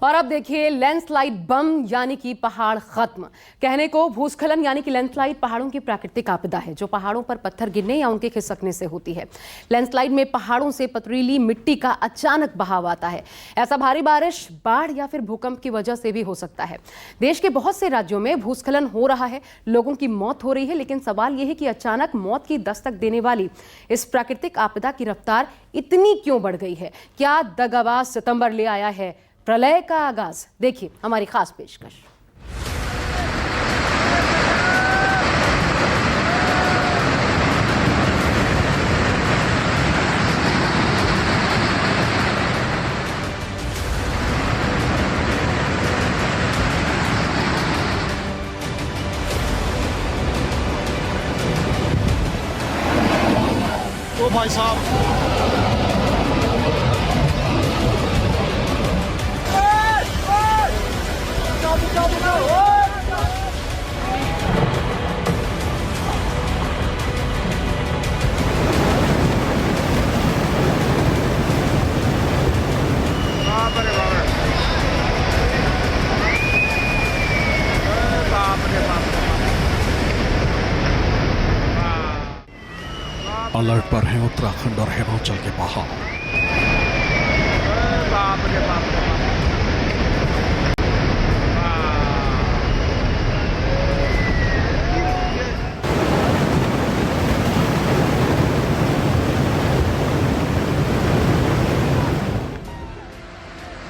और अब देखिए लैंडस्लाइड बम यानी कि पहाड़ खत्म। कहने को भूस्खलन यानी कि लैंडस्लाइड पहाड़ों की प्राकृतिक आपदा है जो पहाड़ों पर पत्थर गिरने या उनके खिसकने से होती है। लैंडस्लाइड में पहाड़ों से पथरीली मिट्टी का अचानक बहाव आता है। ऐसा भारी बारिश, बाढ़ या फिर भूकंप की वजह से भी हो सकता है। देश के बहुत से राज्यों में भूस्खलन हो रहा है, लोगों की मौत हो रही है, लेकिन सवाल यह है कि अचानक मौत की दस्तक देने वाली इस प्राकृतिक आपदा की रफ्तार इतनी क्यों बढ़ गई है? क्या दगाबाज सितंबर ले आया है प्रलय का आगाज? देखिए हमारी खास पेशकश। ओ भाई साहब, अलर्ट पर हैं उत्तराखंड और हिमाचल के पहाड़।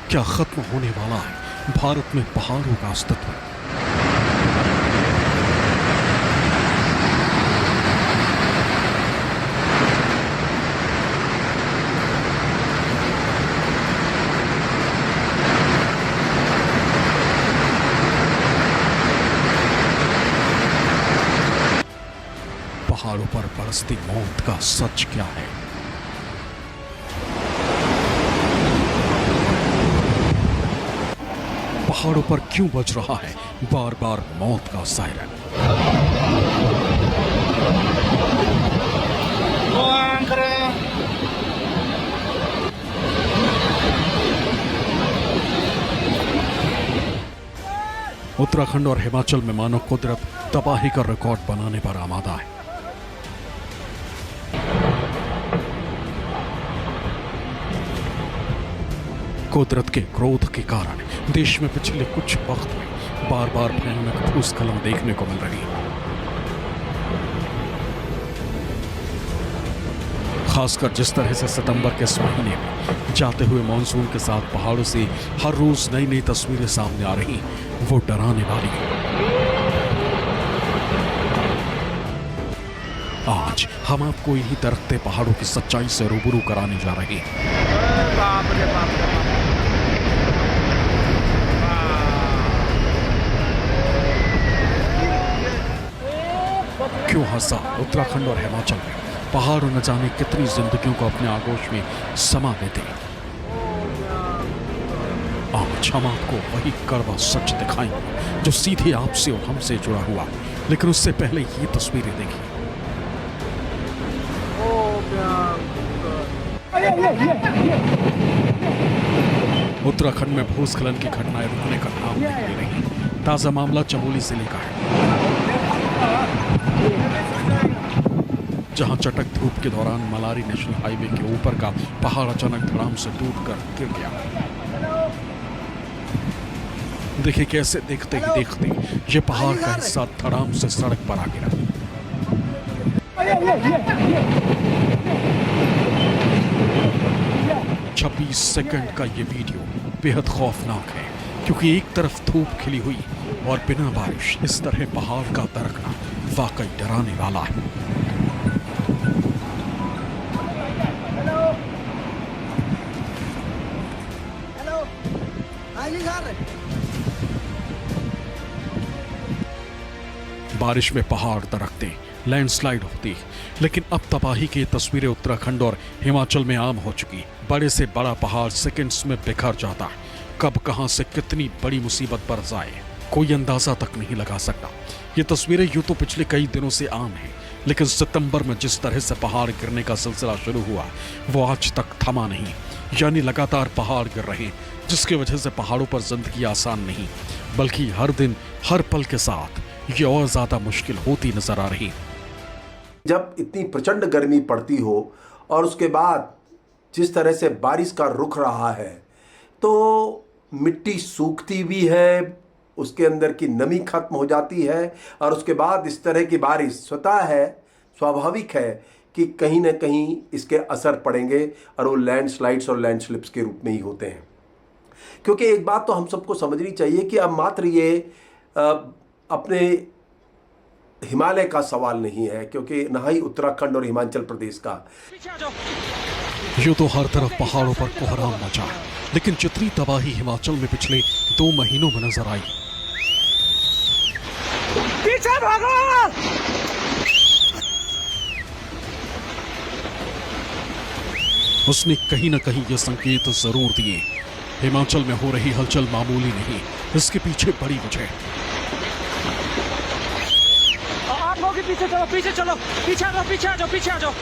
क्या खत्म होने वाला है भारत में पहाड़ों का अस्तित्व? पहाड़ों पर बरसती मौत का सच क्या है? पहाड़ों पर क्यों बज रहा है बार बार मौत का सायरन? उत्तराखंड और हिमाचल में मानो कुदरत तबाही का रिकॉर्ड बनाने पर आमादा है। कुदरत के क्रोध के कारण देश में पिछले कुछ वक्त में बार बार भयानक भूस्खलन देखने को मिल रही है। खासकर जिस तरह से सितंबर के इस महीने में जाते हुए मानसून के साथ पहाड़ों से हर रोज नई नई तस्वीरें सामने आ रही, वो डराने वाली है। आज हम आपको इन्हीं दरकते पहाड़ों की सच्चाई से रूबरू कराने जा रहे हैं। क्यों हंसा उत्तराखंड और हिमाचल में पहाड़ न जाने कितनी जिंदगियों को अपने आगोश में समा लेते हैं। आज हम आपको वही कड़वा सच दिखाएंगे जो सीधे आपसे और हमसे जुड़ा हुआ, लेकिन उससे पहले ये तस्वीरें देखिए। उत्तराखंड में भूस्खलन की घटनाएं रुकने का नाम नहीं ले रही। ताजा मामला चमोली जिले का है, जहां चटक धूप के दौरान मलारी नेशनल हाईवे के ऊपर का पहाड़ अचानक धड़ाम से टूटकर गिर गया। देखिए कैसे देखते ही देखते ये पहाड़ का हिस्सा धड़ाम से सड़क पर आ गिरा। छब्बीस सेकंड का ये वीडियो बेहद खौफनाक है, क्योंकि एक तरफ धूप खिली हुई और बिना बारिश इस तरह पहाड़ का दरकना वाकई डराने वाला है। बारिश में पहाड़ दरकते, लैंडस्लाइड होती, लेकिन अब तबाही की तस्वीरें उत्तराखंड और हिमाचल में आम हो चुकी। बड़े से बड़ा पहाड़ सेकंड्स में बिखर जाता है। कब कहां से कितनी बड़ी मुसीबत बरस आए कोई अंदाजा तक नहीं लगा सकता। ये तस्वीरें यूं तो पिछले कई दिनों से आम हैं, लेकिन सितंबर में जिस तरह से पहाड़ गिरने का सिलसिला शुरू हुआ वो आज तक थमा नहीं। यानी लगातार पहाड़ गिर रहे, जिसकी वजह से पहाड़ों पर जिंदगी आसान नहीं, बल्कि हर दिन हर पल के साथ ये और ज्यादा मुश्किल होती नजर आ रही। जब इतनी प्रचंड गर्मी पड़ती हो और उसके बाद जिस तरह से बारिश का रुख रहा है, तो मिट्टी सूखती भी है, उसके अंदर की नमी खत्म हो जाती है, और उसके बाद इस तरह की बारिश स्वतः है, स्वाभाविक है कि कहीं ना कहीं इसके असर पड़ेंगे, और वो लैंडस्लाइड्स और लैंडस्लिप्स के रूप में ही होते हैं। क्योंकि एक बात तो हम सबको समझनी चाहिए कि अब मात्र ये अपने हिमालय का सवाल नहीं है, क्योंकि न ही उत्तराखंड और हिमाचल प्रदेश का। यूं तो हर तरफ पहाड़ों पर कोहराम मचा, लेकिन जितनी तबाही हिमाचल में पिछले 2 महीनों में नजर आई, पीछे भागो। उसने कहीं न कहीं ये संकेत जरूर दिए। हिमाचल में हो रही हलचल मामूली नहीं, इसके पीछे बड़ी वजह। आप लोग पीछे चलो, पीछे चलो, पीछे आ जाओ, पीछे आ जाओ, पीछे आ जाओ।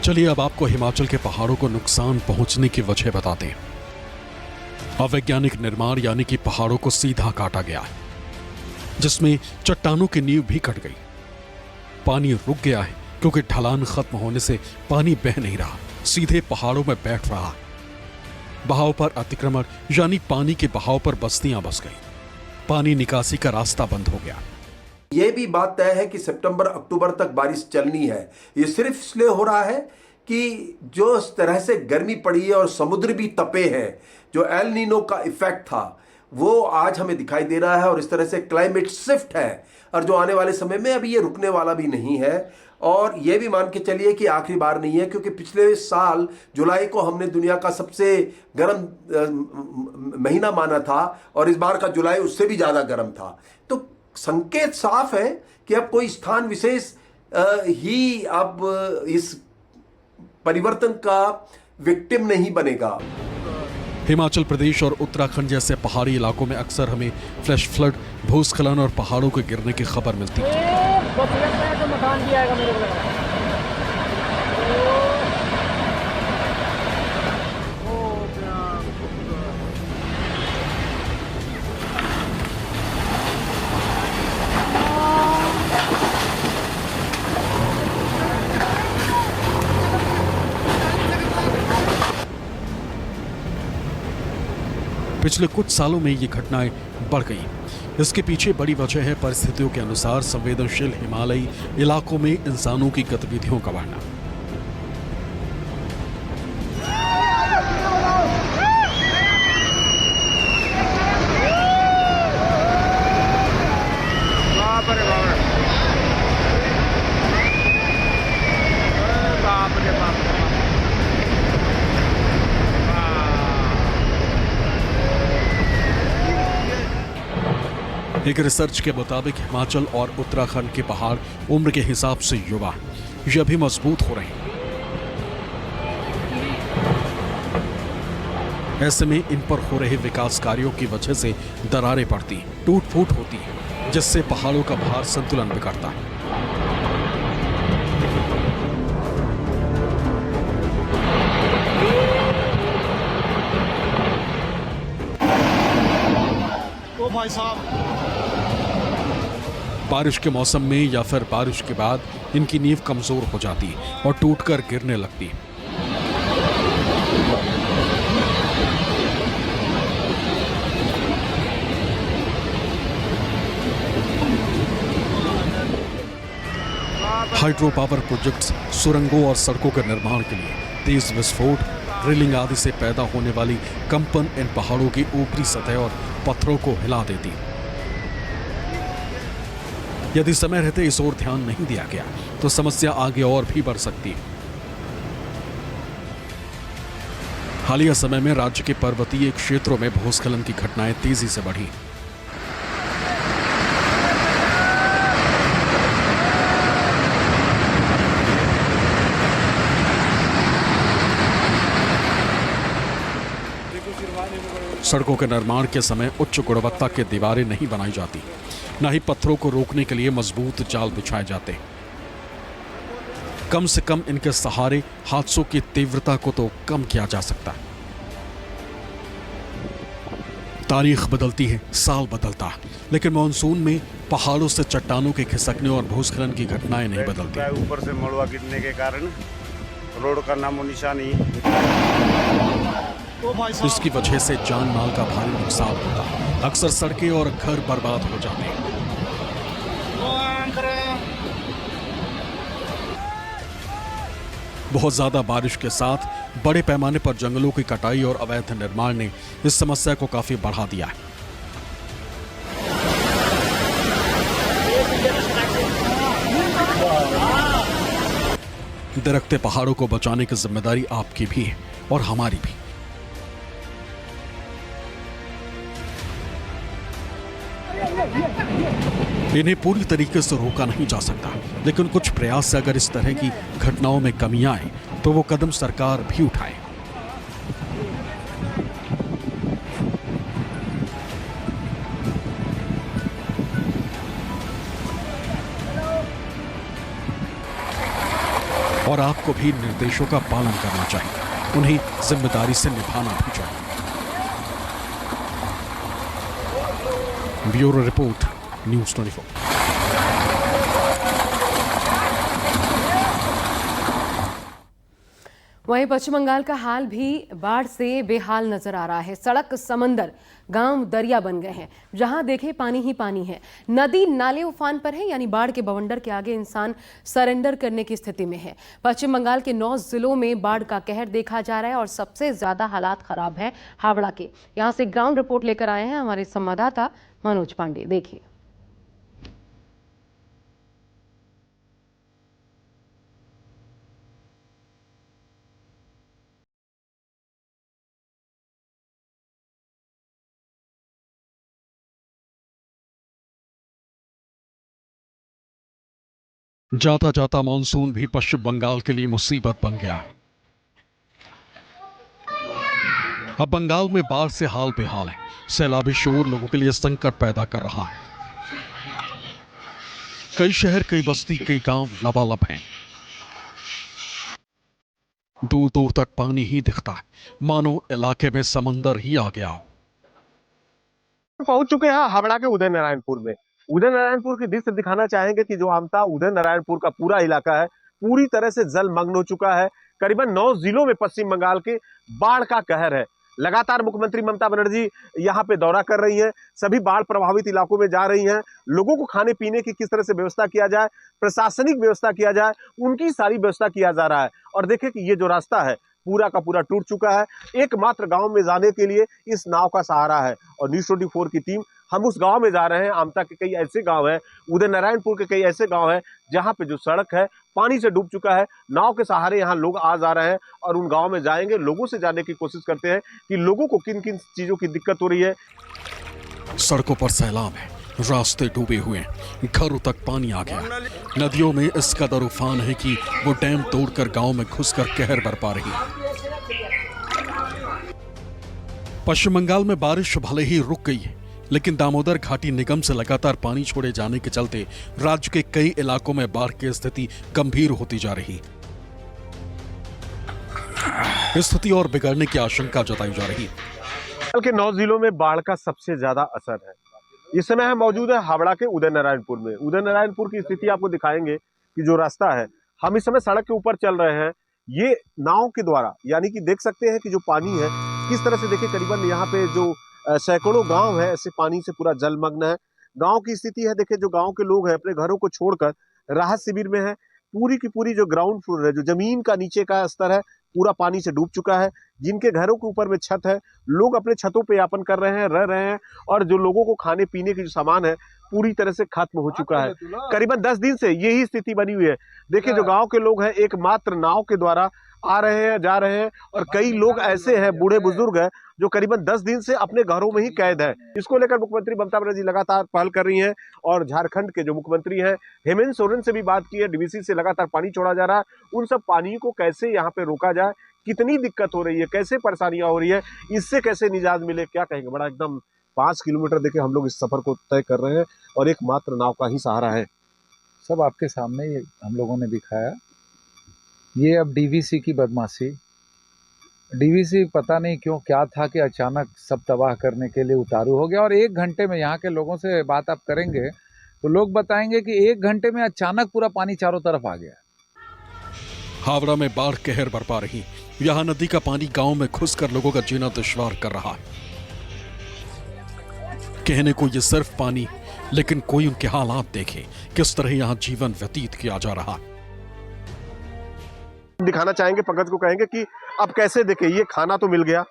चलिए अब आपको हिमाचल के पहाड़ों को नुकसान पहुंचने की वजह बताते हैं। अवैज्ञानिक निर्माण यानी कि पहाड़ों को सीधा काटा गया है, जिसमें चट्टानों की नींव भी कट गई। पानी रुक गया है क्योंकि ढलान खत्म होने से पानी बह नहीं रहा, सीधे पहाड़ों में बैठ रहा। बहाव पर अतिक्रमण यानी पानी के बहाव पर बस्तियां बस गई। पानी निकासी का रास्ता बंद हो गया। ये भी बात तय है कि सितंबर अक्टूबर तक बारिश चलनी है। ये सिर्फ इसलिए हो रहा है कि जो इस तरह से गर्मी पड़ी है और समुद्र भी तपे हैं, जो एल नीनो का इफेक्ट था वो आज हमें दिखाई दे रहा है, और इस तरह से क्लाइमेट शिफ्ट है, और जो आने वाले समय में अभी ये रुकने वाला भी नहीं है। और ये भी मान के चलिए कि आखिरी बार नहीं है, क्योंकि पिछले साल जुलाई को हमने दुनिया का सबसे गर्म महीना माना था, और इस बार का जुलाई उससे भी ज्यादा गर्म था। तो संकेत साफ है कि अब कोई स्थान विशेष ही अब इस परिवर्तन का विक्टिम नहीं बनेगा। हिमाचल प्रदेश और उत्तराखंड जैसे पहाड़ी इलाकों में अक्सर हमें फ्लैश फ्लड, भूस्खलन और पहाड़ों के गिरने की खबर मिलती है। पिछले कुछ सालों में ये घटनाएं बढ़ गई। इसके पीछे बड़ी वजह है परिस्थितियों के अनुसार संवेदनशील हिमालयी इलाकों में इंसानों की गतिविधियों का बढ़ना। एक रिसर्च के मुताबिक हिमाचल और उत्तराखंड के पहाड़ उम्र के हिसाब से युवा हैं, ये अभी मजबूत हो रहे हैं। ऐसे में इन पर हो रहे विकास कार्यों की वजह से दरारें पड़ती, टूट फूट होती है, जिससे पहाड़ों का भार संतुलन बिगड़ता है। ओ भाई साहब, बारिश के मौसम में या फिर बारिश के बाद इनकी नींव कमजोर हो जाती और टूटकर गिरने लगती। हाइड्रो पावर प्रोजेक्ट्स सुरंगों और सड़कों के निर्माण के लिए तेज विस्फोट, ड्रिलिंग आदि से पैदा होने वाली कंपन इन पहाड़ों की ऊपरी सतह और पत्थरों को हिला देती। यदि समय रहते इस ओर ध्यान नहीं दिया गया तो समस्या आगे और भी बढ़ सकती है। हालिया समय में राज्य के पर्वतीय क्षेत्रों में भूस्खलन की घटनाएं तेजी से बढ़ी। सड़कों के निर्माण के समय उच्च गुणवत्ता की दीवारें नहीं बनाई जाती, न ही पत्थरों को रोकने के लिए मजबूत जाल बिछाए जाते। कम से कम इनके सहारे हादसों की तीव्रता को तो कम किया जा सकता है। तारीख बदलती है, साल बदलता है, लेकिन मानसून में पहाड़ों से चट्टानों के खिसकने और भूस्खलन की घटनाएं नहीं बदलती। ऊपर से मलबा गिरने के कारण रोड का नामो निशान ही। इसकी वजह से जान माल का भारी नुकसान होता है। अक्सर सड़कें और घर बर्बाद हो जाते हैं। बहुत ज्यादा बारिश के साथ बड़े पैमाने पर जंगलों की कटाई और अवैध निर्माण ने इस समस्या को काफी बढ़ा दिया है। दरख्ते पहाड़ों को बचाने की जिम्मेदारी आपकी भी है और हमारी भी। इन्हें पूरी तरीके से रोका नहीं जा सकता, लेकिन कुछ प्रयास से अगर इस तरह की घटनाओं में कमी आए तो वो कदम सरकार भी उठाए। और आपको भी निर्देशों का पालन करना चाहिए, उन्हें जिम्मेदारी से निभाना भी चाहिए। Bureau report, news 24। वहीं पश्चिम बंगाल का हाल भी बाढ़ से बेहाल नजर आ रहा है। सड़क, समंदर, गांव दरिया बन गए हैं। जहां देखे पानी ही पानी है। नदी नाले उफान पर है, यानी बाढ़ के बवंडर के आगे इंसान सरेंडर करने की स्थिति में है। पश्चिम बंगाल के 9 जिलों में बाढ़ का कहर देखा जा रहा है और सबसे ज्यादा हालात खराब है हावड़ा के। यहां से ग्राउंड रिपोर्ट लेकर आए हैं हमारे संवाददाता मनोज पांडे। देखिए। जाता जाता मानसून भी पश्चिम बंगाल के लिए मुसीबत बन गया। अब बंगाल में बाढ़ से हाल बेहाल है। सैलाबी शोर लोगों के लिए संकट पैदा कर रहा है। कई शहर, कई बस्ती, कई गांव लबालब हैं। दूर दूर तक पानी ही दिखता है, मानो इलाके में समंदर ही आ गया हो। पहुंच चुके हैं हावड़ा के उदय नारायणपुर में। उदय नारायणपुर की दृश्य दिखाना चाहेंगे कि जो आमता उदय नारायणपुर का पूरा इलाका है पूरी तरह से जलमग्न हो चुका है। करीबन 9 जिलों में पश्चिम बंगाल के बाढ़ का कहर है। लगातार मुख्यमंत्री ममता बनर्जी यहाँ पे दौरा कर रही हैं, सभी बाढ़ प्रभावित इलाकों में जा रही हैं। लोगों को खाने पीने की किस तरह से व्यवस्था किया जाए, प्रशासनिक व्यवस्था किया जाए, उनकी सारी व्यवस्था किया जा रहा है। और देखिए कि ये जो रास्ता है पूरा का पूरा टूट चुका है। एकमात्र गांव में जाने के लिए इस नाव का सहारा है और न्यूज़ 24 की टीम हम उस गांव में जा रहे हैं। आमता के कई ऐसे गांव हैं, उदय नारायणपुर के कई ऐसे गांव हैं जहां पे जो सड़क है पानी से डूब चुका है। नाव के सहारे यहां लोग आ जा रहे हैं और उन गांव में जाएंगे, लोगों से जानने की कोशिश करते हैं कि लोगों को किन किन चीजों की दिक्कत हो रही है। सड़कों पर सैलाब है, रास्ते डूबे हुए हैं, घरों तक पानी आ गया। नदियों में इस कदर उफान है कि वो डैम तोड़कर गांव में घुसकर कहर बरपा रही है। पश्चिम बंगाल में बारिश भले ही रुक गई है, लेकिन दामोदर घाटी निगम से लगातार पानी छोड़े जाने के चलते राज्य के कई इलाकों में बाढ़ की स्थिति गंभीर होती जा रही। स्थिति और बिगड़ने की आशंका जताई जा रही है। के 9 जिलों में बाढ़ का सबसे ज्यादा असर है। इस समय हम मौजूद है हावड़ा के उदय नारायणपुर में। उदय नारायणपुर की स्थिति आपको दिखाएंगे कि जो रास्ता है, हम इस समय सड़क के ऊपर चल रहे हैं। ये नाव के द्वारा, यानी कि देख सकते हैं कि जो पानी है किस तरह से, देखिए करीबन यहाँ पे जो सैकड़ों गांव है ऐसे पानी से पूरा जलमग्न है। गांव की स्थिति है, देखिए जो गांव के लोग हैं अपने घरों को छोड़कर राहत शिविर में है। पूरी की पूरी जो ग्राउंड फ्लोर है, जो जमीन का नीचे का स्तर है, पूरा पानी से डूब चुका है। जिनके घरों के ऊपर में छत है, लोग अपने छतों पे यापन कर रहे हैं, रह रहे हैं। और जो लोगों को खाने पीने की जो सामान है पूरी तरह से खत्म हो चुका है। करीबन 10 दिन से यही स्थिति बनी हुई है। देखिए जो गांव के लोग हैं एकमात्र नाव के द्वारा आ रहे हैं, जा रहे हैं। और कई लोग ऐसे हैं, बूढ़े बुजुर्ग हैं, जो करीबन 10 दिन से अपने घरों में ही कैद है। इसको लेकर मुख्यमंत्री ममता बनर्जी लगातार पहल कर रही हैं और झारखंड के जो मुख्यमंत्री हैं हेमंत सोरेन से भी बात की है। डीवीसी से लगातार पानी छोड़ा जा रहा है। उन सब पानी को कैसे यहाँ पे रोका जाए, कितनी दिक्कत हो रही है, कैसे परेशानियां हो रही है, इससे कैसे निजात मिले, क्या कहेंगे। बड़ा एकदम 5 किलोमीटर देखिए हम लोग इस सफर को तय कर रहे हैं और एकमात्र नाव का ही सहारा है। सब आपके सामने ये हम लोगों ने दिखाया। ये अब डीवीसी की बदमाशी, डीवीसी पता नहीं क्यों क्या था कि अचानक सब तबाह करने के लिए उतारू हो गया। और 1 घंटे में यहाँ के लोगों से बात आप करेंगे तो लोग बताएंगे कि 1 घंटे में अचानक पूरा पानी चारों तरफ आ गया। हावड़ा में बाढ़ कहर बरपा रही। यहाँ नदी का पानी गांव में घुसकर लोगों का जीना दुश्वार कर रहा है। कहने को ये सिर्फ पानी, लेकिन कोई उनके हालात देखे, किस तरह यहाँ जीवन व्यतीत किया जा रहा है। दिखाना चाहेंगे, पंकज को कहेंगे कि अब कैसे देखे, ये खाना तो मिल गया,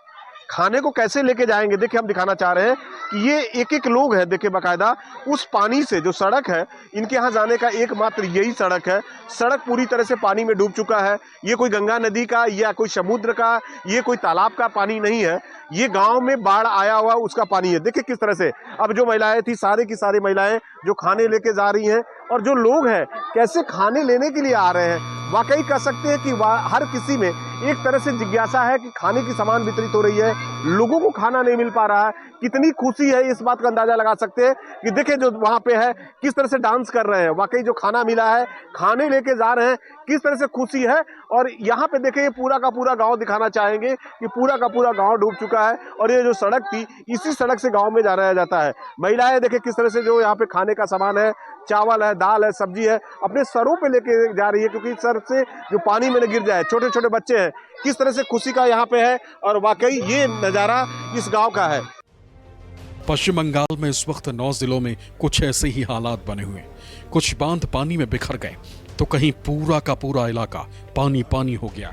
खाने को कैसे लेके जाएंगे। देखिए हम दिखाना चाह रहे हैं कि ये एक एक लोग हैं, देखिए बाकायदा उस पानी से जो सड़क है, इनके यहाँ जाने का एकमात्र यही सड़क है। सड़क पूरी तरह से पानी में डूब चुका है। ये कोई गंगा नदी का या कोई समुद्र का, ये कोई तालाब का पानी नहीं है, ये गांव में बाढ़ आया हुआ उसका पानी है। देखिए किस तरह से अब जो महिलाएं थी, सारे की सारी महिलाएं जो खाने लेके जा रही हैं, और जो लोग हैं कैसे खाने लेने के लिए आ रहे हैं। वाकई कह सकते हैं कि हर किसी में एक तरह से जिज्ञासा है कि खाने की सामान वितरित हो रही है, लोगों को खाना नहीं मिल पा रहा है। कितनी खुशी है इस बात का अंदाजा लगा सकते हैं कि देखिए जो वहां पे है किस तरह से डांस कर रहे हैं। वाकई जो खाना मिला है, खाने लेके जा रहे हैं, किस तरह से खुशी है। और यहाँ पे देखिए पूरा का पूरा गांव दिखाना चाहेंगे कि पूरा का पूरा गांव डूब चुका है। और ये जो सड़क थी, इसी सड़क से गांव में जाया जाता है। महिलाएं देखिए किस तरह से जो यहाँ पे खाने का सामान है, चावल है, दाल है, सब्जी है, अपने सरों पे लेके जा रही है, क्योंकि सर से जो पानी में न गिर जाए। छोटे छोटे बच्चे हैं, किस तरह से खुशी का यहाँ पे है। और वाकई ये नजारा इस गांव का है। पश्चिम बंगाल में इस वक्त 9 जिलों में कुछ ऐसे ही हालात बने हुए। कुछ बांध पानी में बिखर गए तो कहीं पूरा का पूरा इलाका पानी पानी हो गया।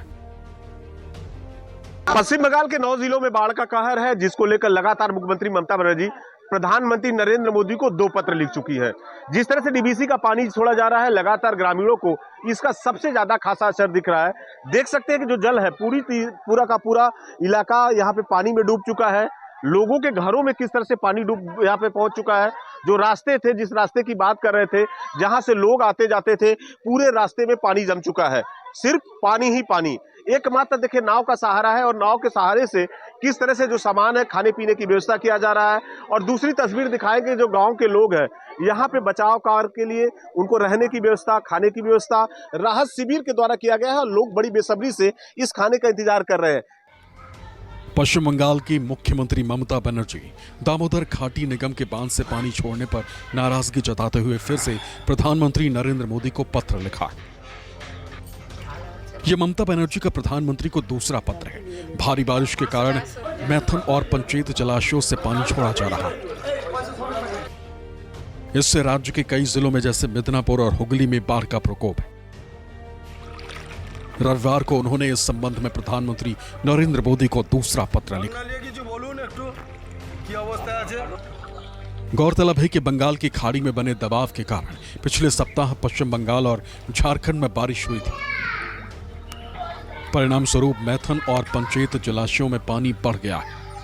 पश्चिम बंगाल के 9 जिलों में बाढ़ का कहर है, जिसको लेकर लगातार मुख्यमंत्री ममता बनर्जी प्रधानमंत्री नरेंद्र मोदी को 2 पत्र लिख चुकी है। जिस तरह से डीवीसी का पानी छोड़ा जा रहा है, लगातार ग्रामीणों को इसका सबसे ज्यादा खासा असर दिख रहा है। देख सकते हैं कि जो जल है, पूरा का पूरा इलाका यहाँ पे पानी में डूब चुका है। लोगों के घरों में किस तरह से पानी डूब यहाँ पे पहुंच चुका है। जो रास्ते थे, जिस रास्ते की बात कर रहे थे, जहां से लोग आते जाते थे, पूरे रास्ते में पानी जम चुका है। सिर्फ पानी ही पानी। एकमात्र देखिए नाव का सहारा है, और नाव के सहारे से किस तरह से जो सामान है, खाने पीने की व्यवस्था किया जा रहा है। और दूसरी तस्वीर दिखाएंगे, जो गांव के लोग हैं यहाँ पे बचाव कार्य के लिए उनको रहने की व्यवस्था, खाने की व्यवस्था राहत शिविर के द्वारा किया गया है। और लोग बड़ी बेसब्री से इस खाने का इंतजार कर रहे हैं। पश्चिम बंगाल की मुख्यमंत्री ममता बनर्जी दामोदर घाटी निगम के बांध से पानी छोड़ने पर नाराजगी जताते हुए फिर से प्रधानमंत्री नरेंद्र मोदी को पत्र लिखा। यह ममता बनर्जी का प्रधानमंत्री को दूसरा पत्र है। भारी बारिश के कारण मैथन और पंचेत जलाशयों से पानी छोड़ा जा रहा है। इससे राज्य के कई जिलों में जैसे मिदनापुर और हुगली में बाढ़ का प्रकोप है। रविवार को उन्होंने इस संबंध में प्रधानमंत्री नरेंद्र मोदी को दूसरा पत्र लिखा। गौरतलब है कि बंगाल की खाड़ी में बने दबाव के कारण पिछले सप्ताह पश्चिम बंगाल और झारखंड में बारिश हुई थी। परिणाम स्वरूप मैथन और पंचेत जलाशयों में पानी बढ़ गया है।